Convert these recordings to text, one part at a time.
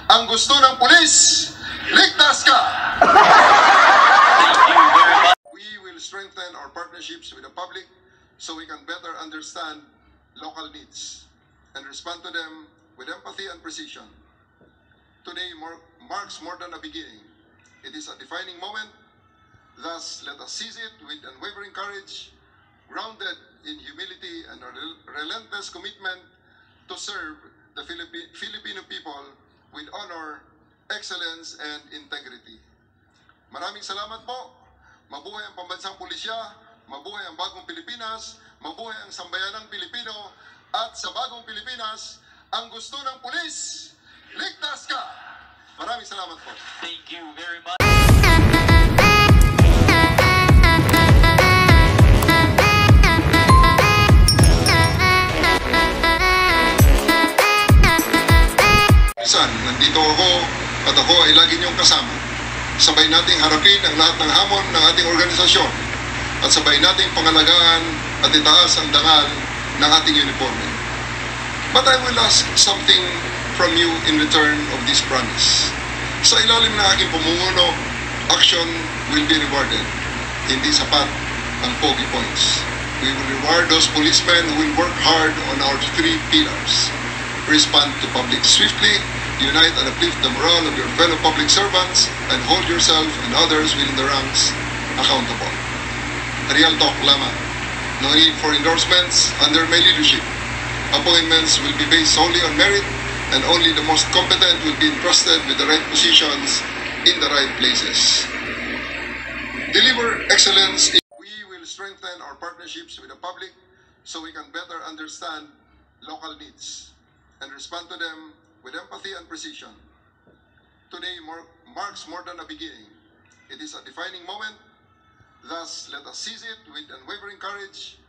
Ang gusto ng pulis, ligtas ka! We will strengthen our partnerships with the public so we can better understand local needs and respond to them with empathy and precision. Today marks more than a beginning. It is a defining moment. Thus, let us seize it with unwavering courage, grounded in humility and a relentless commitment to serve the Filipino people with honor, excellence, and integrity. Maraming salamat po. Mabuhay ang pambansang pulisya, mabuhay ang bagong Pilipinas, mabuhay ang sambayanang Pilipino, at sa bagong Pilipinas, ang gusto ng pulis, ligtas ka! Maraming salamat po. Thank you very much. Nandito ako at ako ay lagi niyong kasama. Sabay nating harapin ang lahat ng hamon ng ating organisasyon at sabay nating pangalagaan at itaas ang dangal ng ating uniforme. But I will ask something from you in return of this promise. Sa ilalim ng aking pamumuno, action will be rewarded. Hindi sapat ang pogi points. We will reward those policemen who will work hard on our 3 pillars. Respond to public swiftly, unite and uplift the morale of your fellow public servants, and hold yourself and others within the ranks accountable. Real talk lamang. No need for endorsements under my leadership. Appointments will be based solely on merit, and only the most competent will be entrusted with the right positions in the right places. Deliver excellence. We will strengthen our partnerships with the public so we can better understand local needs and respond to them with empathy and precision. Today marks more than a beginning. It is a defining moment. Thus, let us seize it with unwavering courage,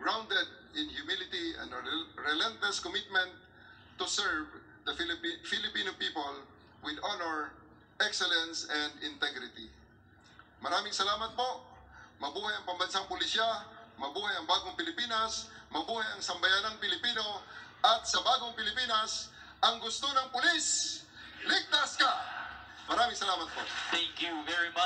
grounded in humility and a relentless commitment to serve the Filipino people with honor, excellence, and integrity. Maraming salamat po. Mabuhay ang pambansang pulisya, mabuhay ang bagong Pilipinas, mabuhay ang sambayanang Pilipino, at sa bagong Pilipinas, ang gusto ng pulis, ligtas ka! Maraming salamat po. Thank you very much.